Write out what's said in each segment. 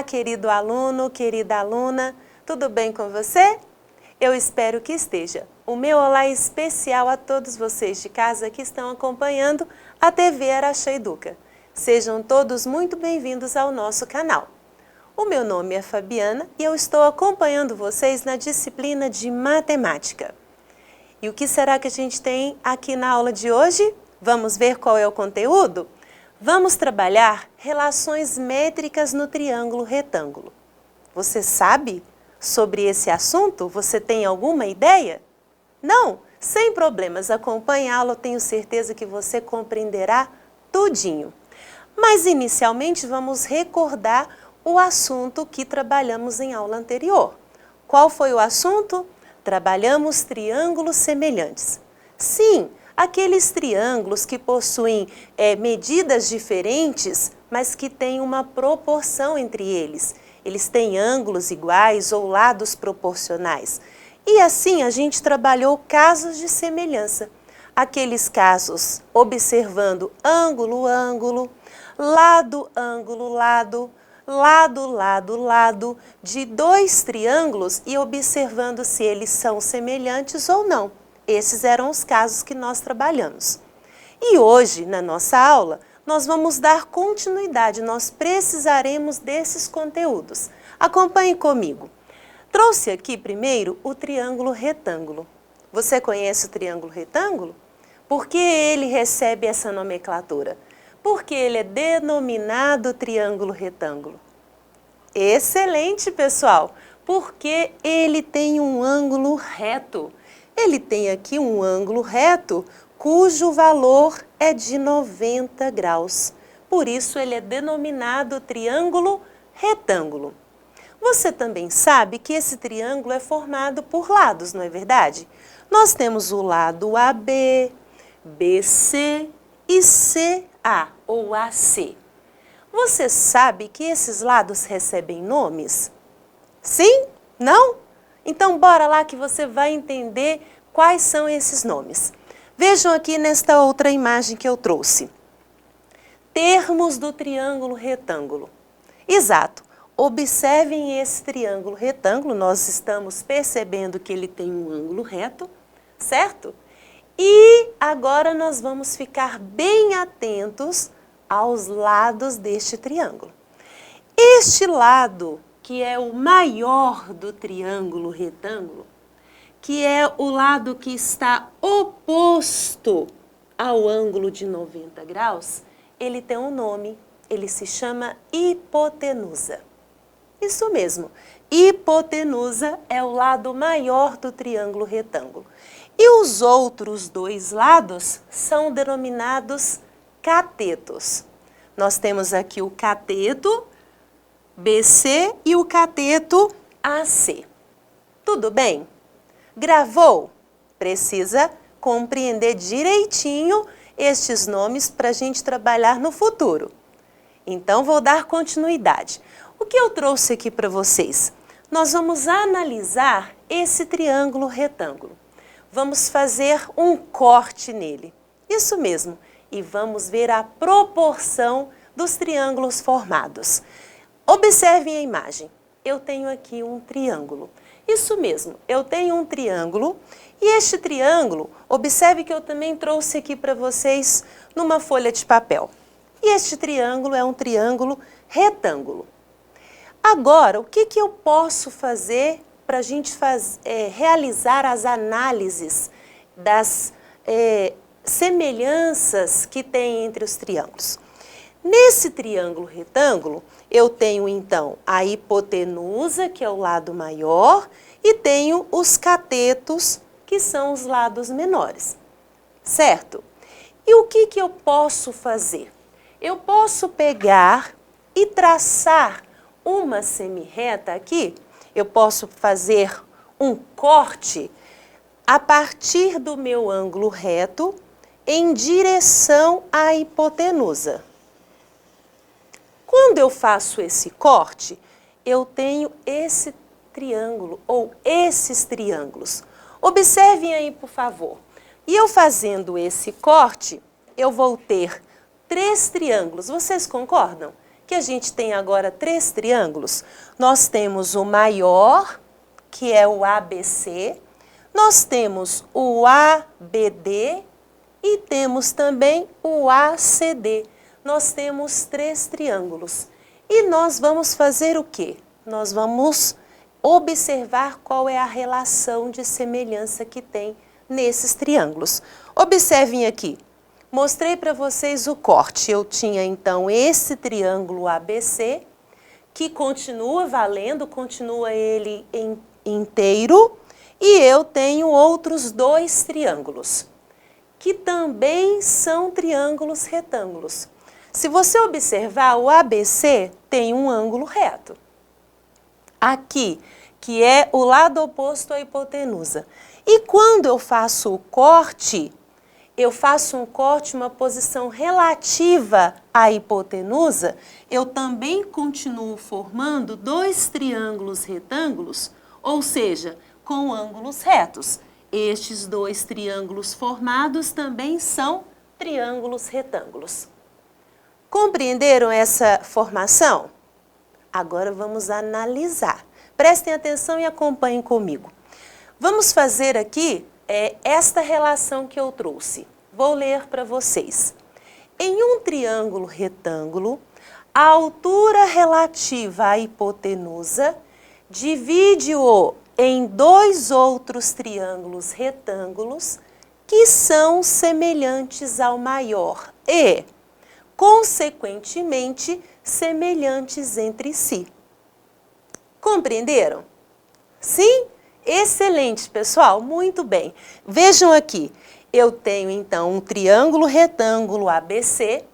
Olá, querido aluno, querida aluna, tudo bem com você? Eu espero que esteja. O meu olá é especial a todos vocês de casa que estão acompanhando a TV Araxá Educa. Sejam todos muito bem-vindos ao nosso canal. O meu nome é Fabiana e eu estou acompanhando vocês na disciplina de Matemática. E o que será que a gente tem aqui na aula de hoje? Vamos ver qual é o conteúdo? Vamos trabalhar relações métricas no triângulo retângulo. Você sabe sobre esse assunto? Você tem alguma ideia? Não? Sem problemas, acompanhe a aula, eu tenho certeza que você compreenderá tudinho. Mas inicialmente vamos recordar o assunto que trabalhamos em aula anterior. Qual foi o assunto? Trabalhamos triângulos semelhantes. Sim, aqueles triângulos que possuem medidas diferentes, mas que têm uma proporção entre eles. Eles têm ângulos iguais ou lados proporcionais. E assim a gente trabalhou casos de semelhança. Aqueles casos observando ângulo, ângulo, lado, ângulo, lado, lado, lado, lado, de dois triângulos e observando se eles são semelhantes ou não. Esses eram os casos que nós trabalhamos. E hoje, na nossa aula, nós vamos dar continuidade, nós precisaremos desses conteúdos. Acompanhe comigo. Trouxe aqui primeiro o triângulo retângulo. Você conhece o triângulo retângulo? Por que ele recebe essa nomenclatura? Porque ele é denominado triângulo retângulo. Excelente, pessoal! Porque ele tem um ângulo reto. Ele tem aqui um ângulo reto cujo valor é de 90 graus. Por isso, ele é denominado triângulo retângulo. Você também sabe que esse triângulo é formado por lados, não é verdade? Nós temos o lado AB, BC e CA ou AC. Você sabe que esses lados recebem nomes? Sim? Não? Então, bora lá que você vai entender quais são esses nomes. Vejam aqui nesta outra imagem que eu trouxe. Termos do triângulo retângulo. Exato. Observem esse triângulo retângulo. Nós estamos percebendo que ele tem um ângulo reto, certo? E agora nós vamos ficar bem atentos aos lados deste triângulo. Este lado, que é o maior do triângulo retângulo, que é o lado que está oposto ao ângulo de 90 graus, ele tem um nome, ele se chama hipotenusa. Isso mesmo, hipotenusa é o lado maior do triângulo retângulo. E os outros dois lados são denominados catetos. Nós temos aqui o cateto BC e o cateto AC. Tudo bem? Gravou? Precisa compreender direitinho estes nomes para a gente trabalhar no futuro. Então, vou dar continuidade. O que eu trouxe aqui para vocês? Nós vamos analisar esse triângulo retângulo. Vamos fazer um corte nele. Isso mesmo. E vamos ver a proporção dos triângulos formados. Observem a imagem. Eu tenho aqui um triângulo. Isso mesmo, eu tenho um triângulo e este triângulo, observe que eu também trouxe aqui para vocês numa folha de papel. E este triângulo é um triângulo retângulo. Agora, o que eu posso fazer para a gente realizar as análises das semelhanças que tem entre os triângulos? Nesse triângulo retângulo, eu tenho então a hipotenusa, que é o lado maior, e tenho os catetos, que são os lados menores, certo? E o que eu posso fazer? Eu posso pegar e traçar uma semirreta aqui, eu posso fazer um corte a partir do meu ângulo reto em direção à hipotenusa. Quando eu faço esse corte, eu tenho esse triângulo ou esses triângulos. Observem aí, por favor. E eu fazendo esse corte, eu vou ter 3 triângulos. Vocês concordam? que a gente tem agora 3 triângulos. Nós temos o maior, que é o ABC, nós temos o ABD e temos também o ACD. Nós temos 3 triângulos. E nós vamos fazer o quê? Nós vamos observar qual é a relação de semelhança que tem nesses triângulos. Observem aqui. Mostrei para vocês o corte. Eu tinha então esse triângulo ABC, que continua valendo, continua ele inteiro, e eu tenho outros 2 triângulos, que também são triângulos retângulos. Se você observar, o ABC tem um ângulo reto. Aqui, que é o lado oposto à hipotenusa. E quando eu faço o corte, eu faço um corte, uma posição relativa à hipotenusa, eu também continuo formando 2 triângulos retângulos, ou seja, com ângulos retos. Estes 2 triângulos formados também são triângulos retângulos. Compreenderam essa formação? Agora vamos analisar. Prestem atenção e acompanhem comigo. Vamos fazer aqui esta relação que eu trouxe. Vou ler para vocês. Em um triângulo retângulo, a altura relativa à hipotenusa divide-o em 2 outros triângulos retângulos que são semelhantes ao maior e, consequentemente, semelhantes entre si. Compreenderam? Sim? Excelente, pessoal, muito bem. Vejam aqui, eu tenho então um triângulo retângulo ABC,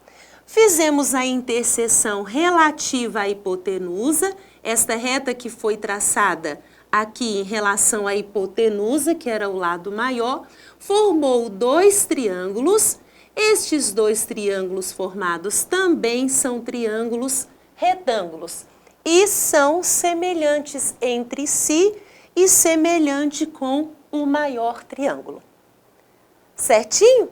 fizemos a interseção relativa à hipotenusa, esta reta que foi traçada aqui em relação à hipotenusa, que era o lado maior, formou 2 triângulos. Estes 2 triângulos formados também são triângulos retângulos e são semelhantes entre si e semelhante com o maior triângulo. Certinho?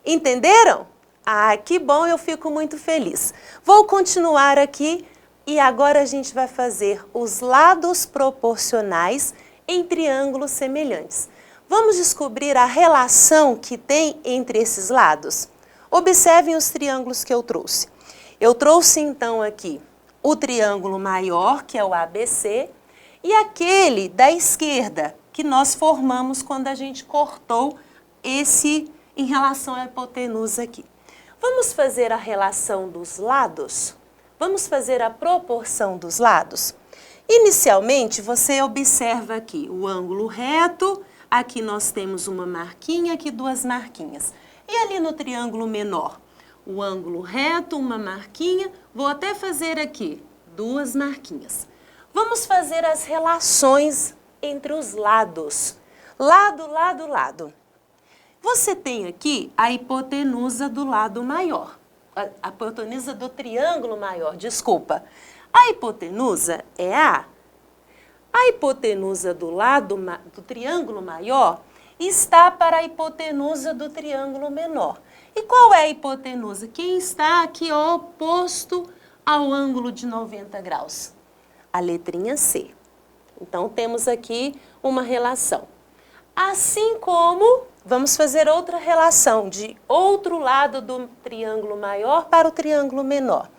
Entenderam? Ah, que bom, eu fico muito feliz. Vou continuar aqui e agora a gente vai fazer os lados proporcionais em triângulos semelhantes. Vamos descobrir a relação que tem entre esses lados? Observem os triângulos que eu trouxe. Eu trouxe então aqui o triângulo maior, que é o ABC, e aquele da esquerda, que nós formamos quando a gente cortou esse em relação à hipotenusa aqui. Vamos fazer a relação dos lados? Vamos fazer a proporção dos lados? Inicialmente, você observa aqui o ângulo reto, aqui nós temos uma marquinha, aqui 2 marquinhas. E ali no triângulo menor, o ângulo reto, uma marquinha, vou até fazer aqui 2 marquinhas. Vamos fazer as relações entre os lados. Lado, lado, lado. Você tem aqui a hipotenusa do lado maior. A hipotenusa do triângulo maior, desculpa. A hipotenusa é A. A hipotenusa do lado do triângulo maior está para a hipotenusa do triângulo menor. E qual é a hipotenusa? Quem está aqui oposto ao ângulo de 90 graus? A letrinha C. Então, temos aqui uma relação. Assim como, vamos fazer outra relação de outro lado do triângulo maior para o triângulo menor.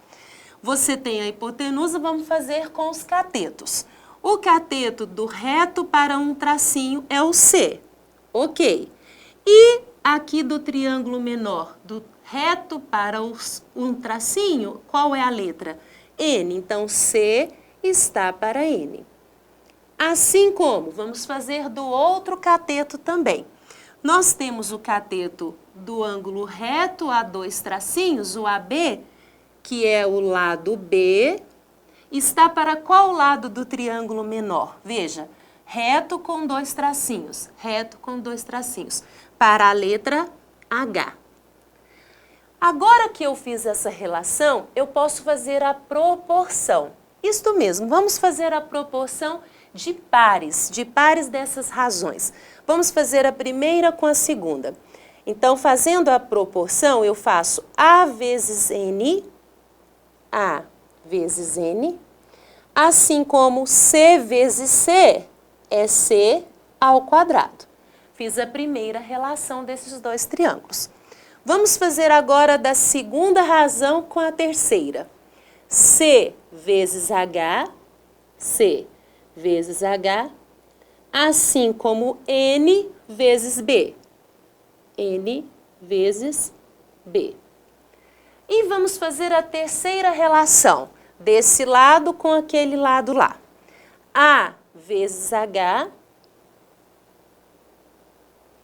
Você tem a hipotenusa, vamos fazer com os catetos. O cateto do reto para um tracinho é o C. Ok. E aqui do triângulo menor, do reto para um tracinho, qual é a letra? N. Então, C está para N. Assim como, vamos fazer do outro cateto também. Nós temos o cateto do ângulo reto a 2 tracinhos, o AB, que é o lado B, está para qual lado do triângulo menor? Veja, reto com 2 tracinhos, reto com 2 tracinhos, para a letra H. Agora que eu fiz essa relação, eu posso fazer a proporção. Isto mesmo, vamos fazer a proporção de pares dessas razões. Vamos fazer a primeira com a segunda. Então, fazendo a proporção, eu faço A vezes N, A vezes N, assim como C vezes C é C ao quadrado. Fiz a primeira relação desses dois triângulos. Vamos fazer agora da segunda razão com a terceira. C vezes H, C vezes H, assim como N vezes B. N vezes B. E vamos fazer a terceira relação, desse lado com aquele lado lá. A vezes H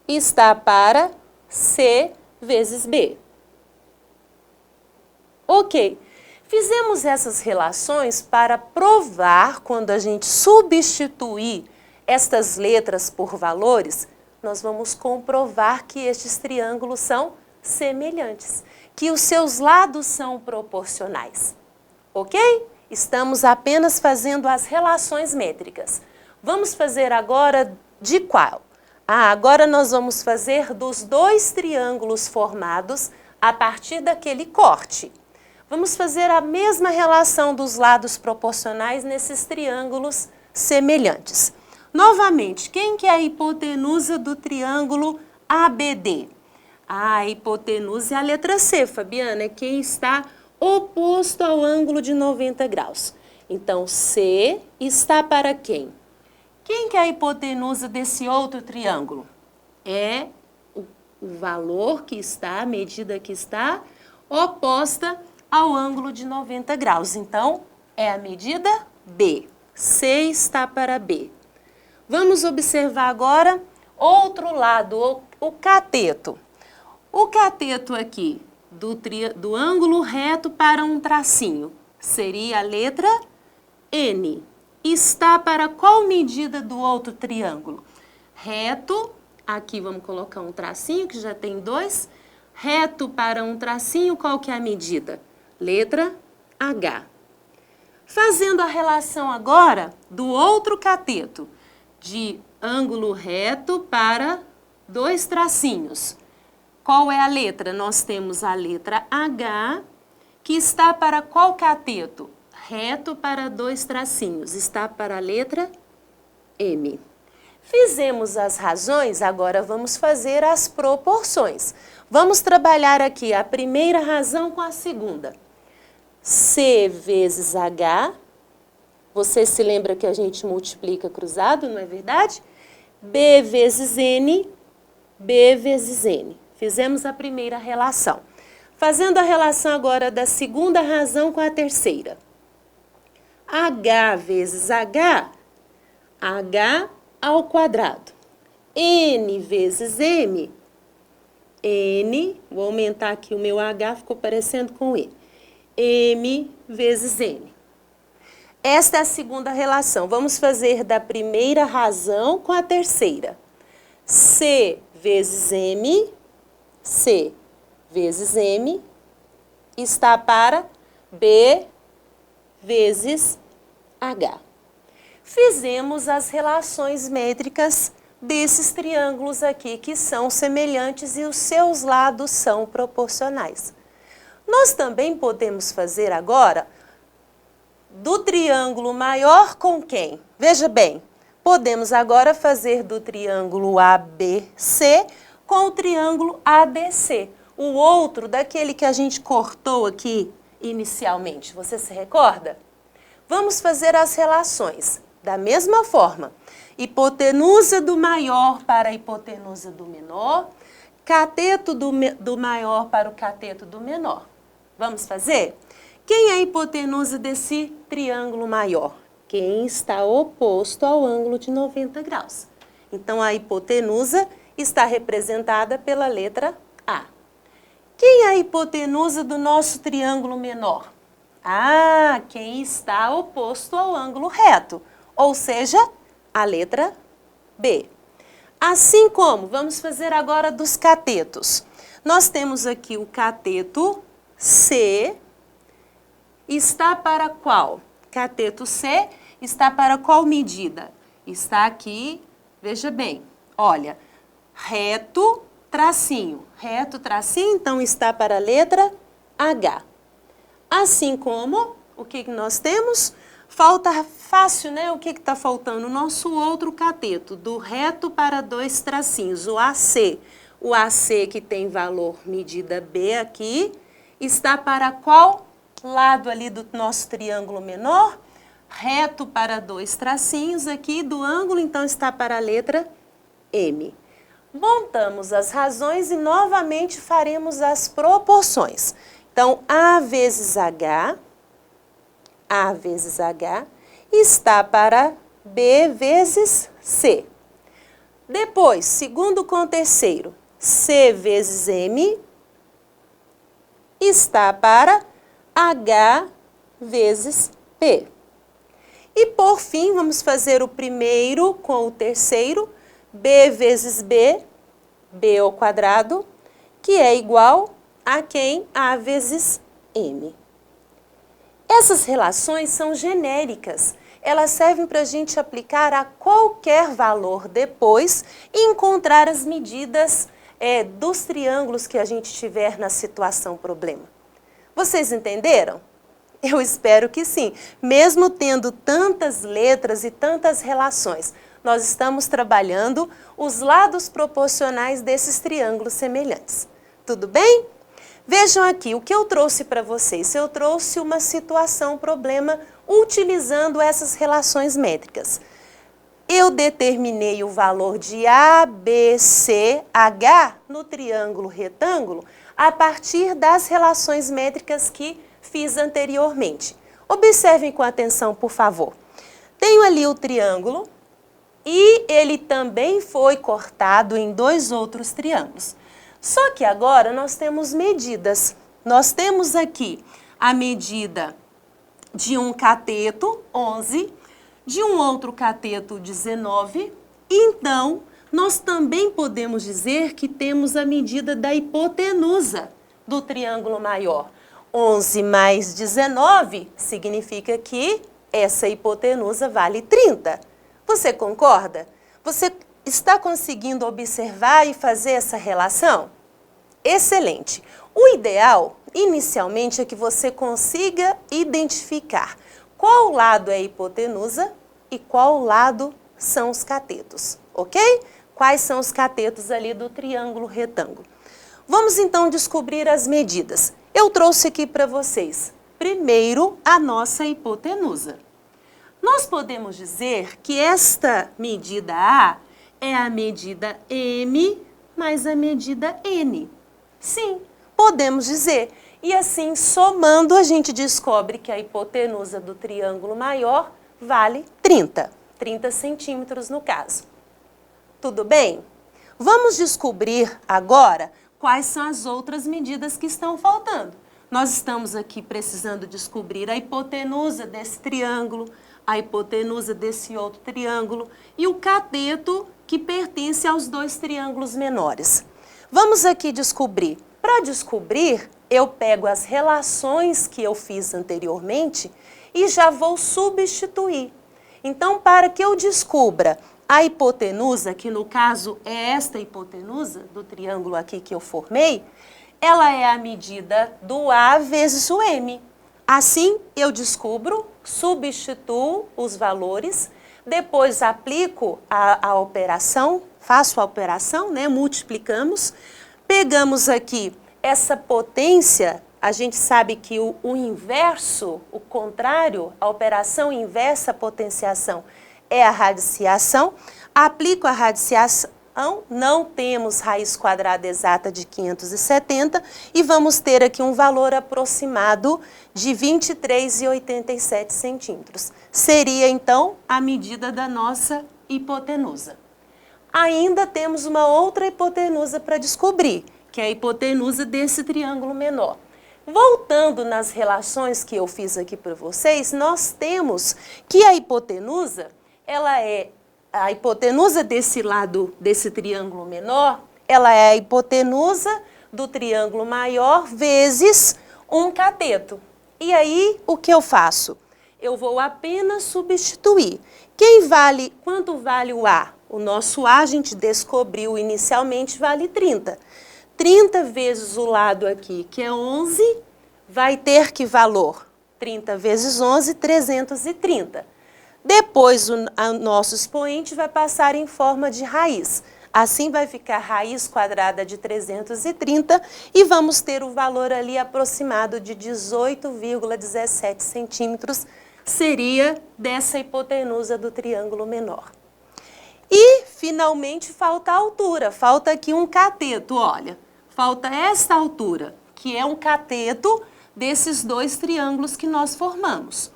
está para C vezes B. Ok. Fizemos essas relações para provar, quando a gente substituir estas letras por valores, nós vamos comprovar que estes triângulos são semelhantes, que os seus lados são proporcionais. Ok? Estamos apenas fazendo as relações métricas. Vamos fazer agora de qual? Agora nós vamos fazer dos dois triângulos formados a partir daquele corte. Vamos fazer a mesma relação dos lados proporcionais nesses triângulos semelhantes. Novamente, quem que é a hipotenusa do triângulo ABD? A hipotenusa é a letra C, Fabiana, é quem está oposto ao ângulo de 90 graus. Então, C está para quem? Quem que é a hipotenusa desse outro triângulo? É o valor que está, a medida que está oposta ao ângulo de 90 graus. Então, é a medida B. C está para B. Vamos observar agora outro lado, o cateto. O cateto aqui, do ângulo reto para um tracinho, seria a letra N. Está para qual medida do outro triângulo? Reto, aqui vamos colocar um tracinho, que já tem dois. Reto para um tracinho, qual que é a medida? Letra H. Fazendo a relação agora do outro cateto, de ângulo reto para dois tracinhos. Qual é a letra? Nós temos a letra H, que está para qual cateto? Reto para dois tracinhos. Está para a letra M. Fizemos as razões, agora vamos fazer as proporções. Vamos trabalhar aqui a primeira razão com a segunda. C vezes H, você se lembra que a gente multiplica cruzado, não é verdade? B vezes N, B vezes N. Fizemos a primeira relação. Fazendo a relação agora da segunda razão com a terceira. H vezes H, H ao quadrado. N vezes M, N, vou aumentar aqui o meu H, ficou parecendo com E. M vezes N. Esta é a segunda relação. Vamos fazer da primeira razão com a terceira. C vezes M, C vezes M, está para B vezes H. Fizemos as relações métricas desses triângulos aqui, que são semelhantes e os seus lados são proporcionais. Nós também podemos fazer agora do triângulo maior com quem? Veja bem, podemos agora fazer do triângulo ABC com o triângulo ADC. O outro daquele que a gente cortou aqui inicialmente. Você se recorda? Vamos fazer as relações da mesma forma. Hipotenusa do maior para a hipotenusa do menor, cateto do maior para o cateto do menor. Vamos fazer? Quem é a hipotenusa desse triângulo maior? Quem está oposto ao ângulo de 90 graus. Então, a hipotenusa está representada pela letra A. Quem é a hipotenusa do nosso triângulo menor? Quem está oposto ao ângulo reto, ou seja, a letra B. Assim como, vamos fazer agora dos catetos. Nós temos aqui o cateto C, está para qual? Cateto C está para qual medida? Está aqui, veja bem, olha, reto, tracinho, então está para a letra H. Assim como o que nós temos? Falta fácil, né? O que está faltando? O nosso outro cateto, do reto para dois tracinhos, o AC. O AC que tem valor medida B aqui, está para qual lado ali do nosso triângulo menor? Reto para dois tracinhos aqui do ângulo, então está para a letra M. Montamos as razões e novamente faremos as proporções. Então, A vezes H está para B vezes C. Depois, segundo com terceiro, C vezes M está para H vezes P. E por fim, vamos fazer o primeiro com o terceiro, B vezes B, B ao quadrado, que é igual a quem? A vezes M. Essas relações são genéricas. Elas servem para a gente aplicar a qualquer valor depois e encontrar as medidas dos triângulos que a gente tiver na situação problema. Vocês entenderam? Eu espero que sim. Mesmo tendo tantas letras e tantas relações, nós estamos trabalhando os lados proporcionais desses triângulos semelhantes. Tudo bem? Vejam aqui, o que eu trouxe para vocês? Eu trouxe uma situação, problema, utilizando essas relações métricas. Eu determinei o valor de A, B, C, H no triângulo retângulo a partir das relações métricas que fiz anteriormente. Observem com atenção, por favor. Tenho ali o triângulo e ele também foi cortado em dois outros triângulos. Só que agora nós temos medidas. Nós temos aqui a medida de um cateto, 11, de um outro cateto, 19. Então, nós também podemos dizer que temos a medida da hipotenusa do triângulo maior. 11 mais 19 significa que essa hipotenusa vale 30. Você concorda? Você está conseguindo observar e fazer essa relação? Excelente! O ideal, inicialmente, é que você consiga identificar qual lado é a hipotenusa e qual lado são os catetos, ok? Quais são os catetos ali do triângulo retângulo. Vamos então descobrir as medidas. Eu trouxe aqui para vocês, primeiro, a nossa hipotenusa. Nós podemos dizer que esta medida A é a medida M mais a medida N. Sim, podemos dizer. E assim, somando, a gente descobre que a hipotenusa do triângulo maior vale 30. 30 centímetros no caso. Tudo bem? Vamos descobrir agora quais são as outras medidas que estão faltando. Nós estamos aqui precisando descobrir a hipotenusa desse triângulo, a hipotenusa desse outro triângulo e o cateto que pertence aos dois triângulos menores. Vamos aqui descobrir. Para descobrir, eu pego as relações que eu fiz anteriormente e já vou substituir. Então, para que eu descubra a hipotenusa, que no caso é esta hipotenusa do triângulo aqui que eu formei, ela é a medida do A vezes o M. Assim, eu descubro, substituo os valores, depois aplico a operação, faço a operação, né, multiplicamos, pegamos aqui essa potência, a gente sabe que o inverso, o contrário, a operação inversa à potenciação é a radiciação, aplico a radiciação, não temos raiz quadrada exata de 570 e vamos ter aqui um valor aproximado de 23,87 centímetros. Seria, então, a medida da nossa hipotenusa. Ainda temos uma outra hipotenusa para descobrir, que é a hipotenusa desse triângulo menor. Voltando nas relações que eu fiz aqui para vocês, nós temos que a hipotenusa, ela é a hipotenusa desse lado, desse triângulo menor, ela é a hipotenusa do triângulo maior vezes um cateto. E aí, o que eu faço? Eu vou apenas substituir. Quanto vale o A? O nosso A, a gente descobriu inicialmente, vale 30. 30 vezes o lado aqui, que é 11, vai ter que valor? 30 vezes 11, 330. Depois, o nosso expoente vai passar em forma de raiz. Assim vai ficar raiz quadrada de 330 e vamos ter o valor ali aproximado de 18,17 centímetros, seria dessa hipotenusa do triângulo menor. E, finalmente, falta a altura, falta aqui um cateto, olha. Falta esta altura, que é um cateto desses dois triângulos que nós formamos.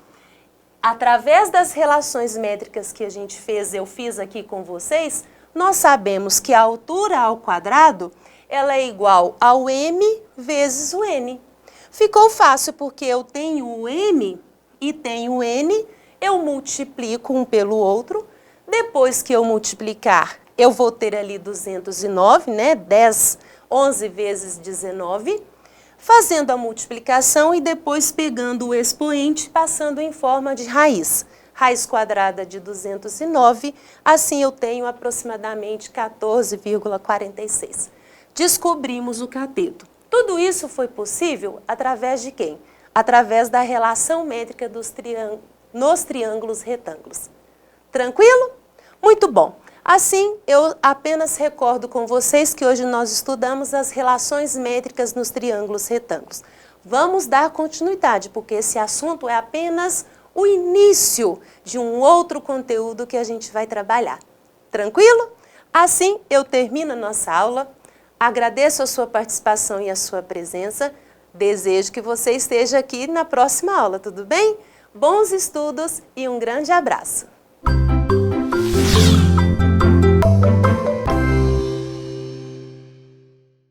Através das relações métricas que a gente fez, eu fiz aqui com vocês, nós sabemos que a altura ao quadrado, ela é igual ao m vezes o n. Ficou fácil porque eu tenho o m e tenho o n, eu multiplico um pelo outro. Depois que eu multiplicar, eu vou ter ali 209, né? 11 vezes 19. Fazendo a multiplicação e depois pegando o expoente, passando em forma de raiz. Raiz quadrada de 209, assim eu tenho aproximadamente 14,46. Descobrimos o cateto. Tudo isso foi possível através de quem? Através da relação métrica nos triângulos retângulos. Tranquilo? Muito bom. Assim, eu apenas recordo com vocês que hoje nós estudamos as relações métricas nos triângulos retângulos. Vamos dar continuidade, porque esse assunto é apenas o início de um outro conteúdo que a gente vai trabalhar. Tranquilo? Assim, eu termino a nossa aula. Agradeço a sua participação e a sua presença. Desejo que você esteja aqui na próxima aula, tudo bem? Bons estudos e um grande abraço!